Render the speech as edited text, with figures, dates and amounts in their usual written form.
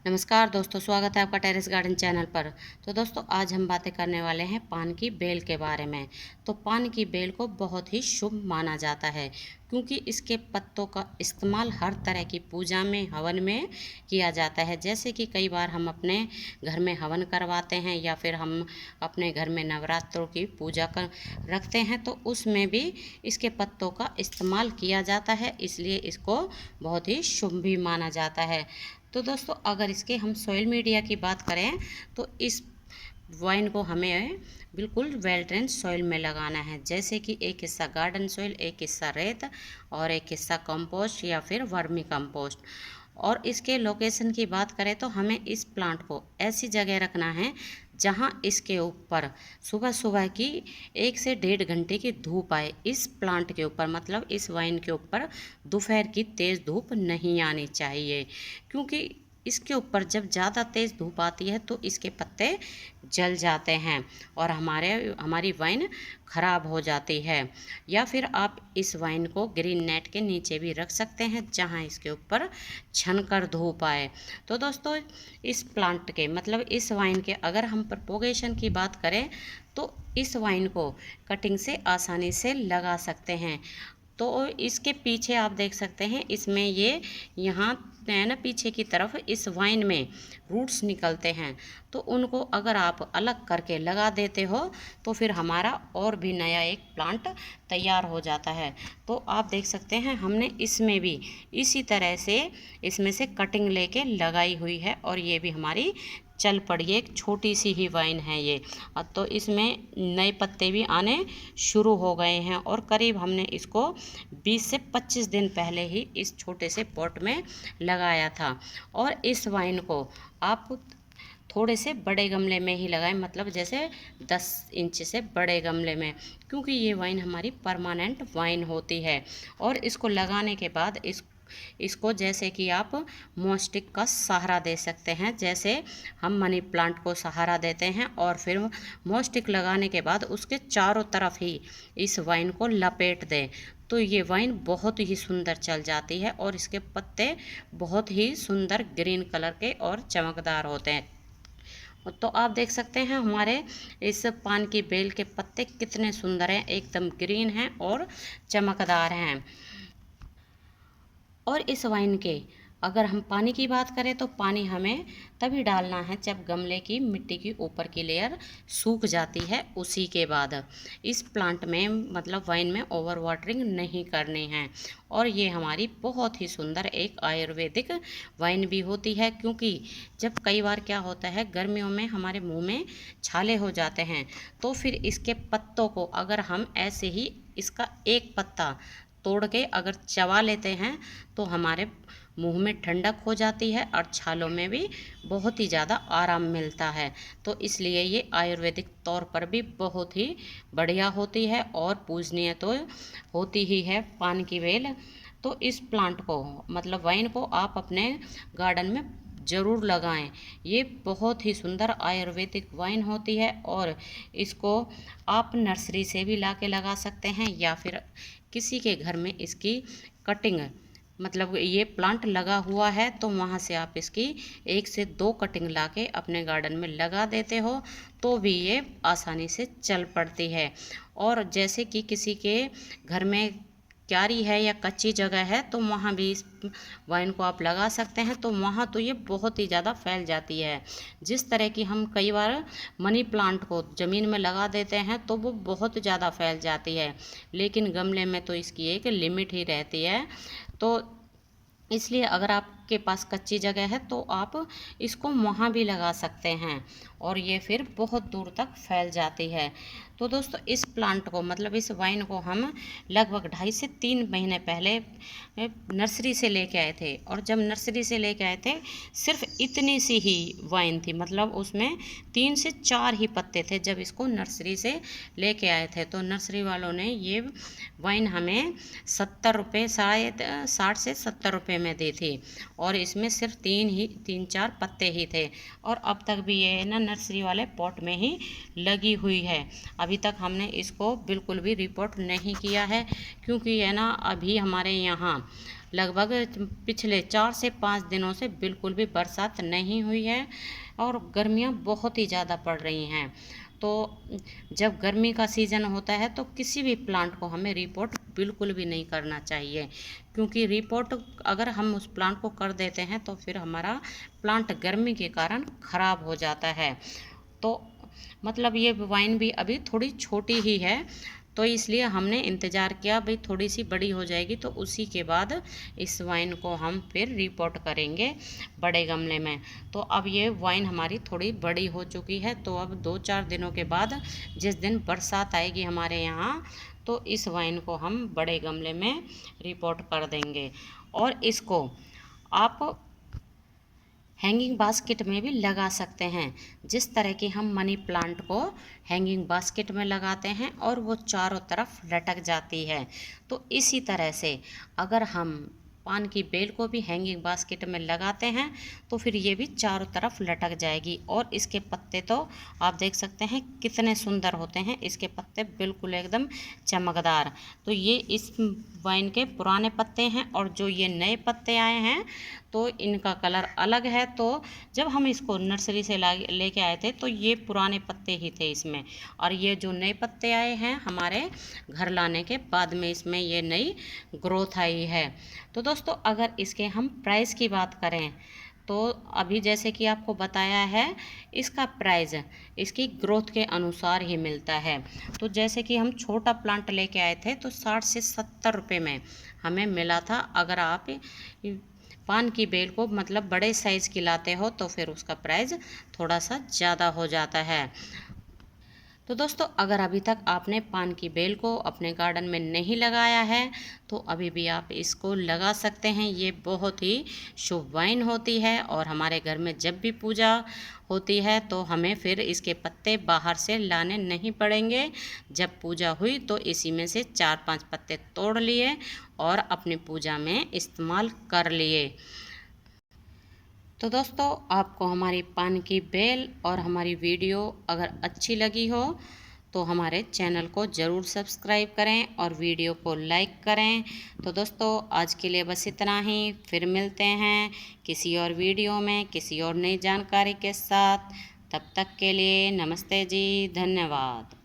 नमस्कार दोस्तों, स्वागत है आपका टेरेस गार्डन चैनल पर। तो दोस्तों, आज हम बातें करने वाले हैं पान की बेल के बारे में। तो पान की बेल को बहुत ही शुभ माना जाता है, क्योंकि इसके पत्तों का इस्तेमाल हर तरह की पूजा में, हवन में किया जाता है। जैसे कि कई बार हम अपने घर में हवन करवाते हैं या फिर हम अपने घर में नवरात्रों की पूजा कर रखते हैं, तो उसमें भी इसके पत्तों का इस्तेमाल किया जाता है। इसलिए इसको बहुत ही शुभ भी माना जाता है। तो दोस्तों, अगर इसके हम सॉइल मीडिया की बात करें तो इस वाइन को हमें बिल्कुल वेल ड्रेन सॉइल में लगाना है। जैसे कि एक हिस्सा गार्डन सॉइल, एक हिस्सा रेत और एक हिस्सा कंपोस्ट या फिर वर्मी कंपोस्ट। और इसके लोकेशन की बात करें तो हमें इस प्लांट को ऐसी जगह रखना है जहां इसके ऊपर सुबह सुबह की 1 से 1.5 घंटे की धूप आए। इस प्लांट के ऊपर, मतलब इस वाइन के ऊपर दोपहर की तेज़ धूप नहीं आनी चाहिए, क्योंकि इसके ऊपर जब ज़्यादा तेज़ धूप आती है तो इसके पत्ते जल जाते हैं और हमारी वाइन ख़राब हो जाती है। या फिर आप इस वाइन को ग्रीन नेट के नीचे भी रख सकते हैं, जहां इसके ऊपर छनकर धूप आए। तो दोस्तों, इस प्लांट के, मतलब इस वाइन के, अगर हम प्रोपोगेशन की बात करें तो इस वाइन को कटिंग से आसानी से लगा सकते हैं। तो इसके पीछे आप देख सकते हैं, इसमें ये यहाँ है ना, पीछे की तरफ इस वाइन में रूट्स निकलते हैं। तो उनको अगर आप अलग करके लगा देते हो तो फिर हमारा और भी नया एक प्लांट तैयार हो जाता है। तो आप देख सकते हैं, हमने इसमें भी इसी तरह से इसमें से कटिंग लेके लगाई हुई है और ये भी हमारी चल पड़ी है। एक छोटी सी ही वाइन है ये। तो इसमें नए पत्ते भी आने शुरू हो गए हैं और करीब हमने इसको 20 से 25 दिन पहले ही इस छोटे से पॉट में लगाया था। और इस वाइन को आप थोड़े से बड़े गमले में ही लगाएं, मतलब जैसे 10 इंच से बड़े गमले में, क्योंकि ये वाइन हमारी परमानेंट वाइन होती है। और इसको लगाने के बाद इसको जैसे कि आप मोस्टिक का सहारा दे सकते हैं, जैसे हम मनी प्लांट को सहारा देते हैं। और फिर मोस्टिक लगाने के बाद उसके चारों तरफ ही इस वाइन को लपेट दें, तो ये वाइन बहुत ही सुंदर चल जाती है और इसके पत्ते बहुत ही सुंदर ग्रीन कलर के और चमकदार होते हैं। तो आप देख सकते हैं हमारे इस पान की बेल के पत्ते कितने सुंदर हैं, एकदम ग्रीन हैं और चमकदार हैं। और इस वाइन के अगर हम पानी की बात करें तो पानी हमें तभी डालना है जब गमले की मिट्टी की ऊपर की लेयर सूख जाती है, उसी के बाद। इस प्लांट में, मतलब वाइन में, ओवर वाटरिंग नहीं करनी है। और ये हमारी बहुत ही सुंदर एक आयुर्वेदिक वाइन भी होती है, क्योंकि जब कई बार क्या होता है, गर्मियों में हमारे मुंह में छाले हो जाते हैं, तो फिर इसके पत्तों को अगर हम ऐसे ही इसका एक पत्ता तोड़ के अगर चबा लेते हैं तो हमारे मुंह में ठंडक हो जाती है और छालों में भी बहुत ही ज़्यादा आराम मिलता है। तो इसलिए ये आयुर्वेदिक तौर पर भी बहुत ही बढ़िया होती है और पूजनीय तो होती ही है पान की बेल। तो इस प्लांट को, मतलब वाइन को, आप अपने गार्डन में ज़रूर लगाएं। ये बहुत ही सुंदर आयुर्वेदिक वाइन होती है और इसको आप नर्सरी से भी ला के लगा सकते हैं या फिर किसी के घर में इसकी कटिंग, मतलब ये प्लांट लगा हुआ है तो वहाँ से आप इसकी 1 से 2 कटिंग लाके अपने गार्डन में लगा देते हो तो भी ये आसानी से चल पड़ती है। और जैसे कि किसी के घर में क्यारी है या कच्ची जगह है तो वहाँ भी इस वाइन को आप लगा सकते हैं, तो वहाँ तो ये बहुत ही ज़्यादा फैल जाती है। जिस तरह की हम कई बार मनी प्लांट को ज़मीन में लगा देते हैं तो वो बहुत ज़्यादा फैल जाती है, लेकिन गमले में तो इसकी एक लिमिट ही रहती है। तो इसलिए अगर आपके पास कच्ची जगह है तो आप इसको वहाँ भी लगा सकते हैं और ये फिर बहुत दूर तक फैल जाती है। तो दोस्तों, इस प्लांट को, मतलब इस वाइन को हम लगभग 2.5 से 3 महीने पहले नर्सरी से लेके आए थे। और जब नर्सरी से लेके आए थे, सिर्फ इतनी सी ही वाइन थी, मतलब उसमें 3 से 4 ही पत्ते थे जब इसको नर्सरी से लेके आए थे। तो नर्सरी वालों ने ये वाइन हमें 70 रुपये, शायद 60 से 70 रुपये में दी थी और इसमें सिर्फ 3-4 पत्ते ही थे। और अब तक भी ये ना नर्सरी वाले पॉट में ही लगी हुई है। अभी तक हमने इसको बिल्कुल भी रिपोर्ट नहीं किया है, क्योंकि ये ना अभी हमारे यहाँ लगभग पिछले 4 से 5 दिनों से बिल्कुल भी बरसात नहीं हुई है और गर्मियाँ बहुत ही ज़्यादा पड़ रही हैं। तो जब गर्मी का सीज़न होता है तो किसी भी प्लांट को हमें रिपोर्ट बिल्कुल भी नहीं करना चाहिए, क्योंकि रिपोर्ट अगर हम उस प्लांट को कर देते हैं तो फिर हमारा प्लांट गर्मी के कारण ख़राब हो जाता है। तो मतलब ये वाइन भी अभी थोड़ी छोटी ही है, तो इसलिए हमने इंतज़ार किया भाई थोड़ी सी बड़ी हो जाएगी तो उसी के बाद इस वाइन को हम फिर रिपोर्ट करेंगे बड़े गमले में। तो अब ये वाइन हमारी थोड़ी बड़ी हो चुकी है, तो अब 2-4 दिनों के बाद जिस दिन बरसात आएगी हमारे यहाँ तो इस वाइन को हम बड़े गमले में रिपोर्ट कर देंगे। और इसको आप हैंगिंग बास्केट में भी लगा सकते हैं, जिस तरह की हम मनी प्लांट को हैंगिंग बास्केट में लगाते हैं और वो चारों तरफ लटक जाती है। तो इसी तरह से अगर हम पान की बेल को भी हैंगिंग बास्केट में लगाते हैं तो फिर ये भी चारों तरफ लटक जाएगी। और इसके पत्ते तो आप देख सकते हैं कितने सुंदर होते हैं, इसके पत्ते बिल्कुल एकदम चमकदार। तो ये इस वाइन के पुराने पत्ते हैं और जो ये नए पत्ते आए हैं तो इनका कलर अलग है। तो जब हम इसको नर्सरी से लेके आए थे तो ये पुराने पत्ते ही थे इसमें, और ये जो नए पत्ते आए हैं हमारे घर लाने के बाद में इसमें ये नई ग्रोथ आई है। तो दोस्तों अगर इसके हम प्राइस की बात करें तो अभी जैसे कि आपको बताया है इसका प्राइस इसकी ग्रोथ के अनुसार ही मिलता है। तो जैसे कि हम छोटा प्लांट लेके आए थे तो 60 से 70 रुपये में हमें मिला था। अगर आप पान की बेल को मतलब बड़े साइज़ की लाते हो तो फिर उसका प्राइस थोड़ा सा ज़्यादा हो जाता है। तो दोस्तों अगर अभी तक आपने पान की बेल को अपने गार्डन में नहीं लगाया है तो अभी भी आप इसको लगा सकते हैं। ये बहुत ही शुभ वाइन होती है और हमारे घर में जब भी पूजा होती है तो हमें फिर इसके पत्ते बाहर से लाने नहीं पड़ेंगे। जब पूजा हुई तो इसी में से 4-5 पत्ते तोड़ लिए और अपनी पूजा में इस्तेमाल कर लिए। तो दोस्तों आपको हमारी पान की बेल और हमारी वीडियो अगर अच्छी लगी हो तो हमारे चैनल को ज़रूर सब्सक्राइब करें और वीडियो को लाइक करें। तो दोस्तों आज के लिए बस इतना ही, फिर मिलते हैं किसी और वीडियो में किसी और नई जानकारी के साथ। तब तक के लिए नमस्ते जी, धन्यवाद।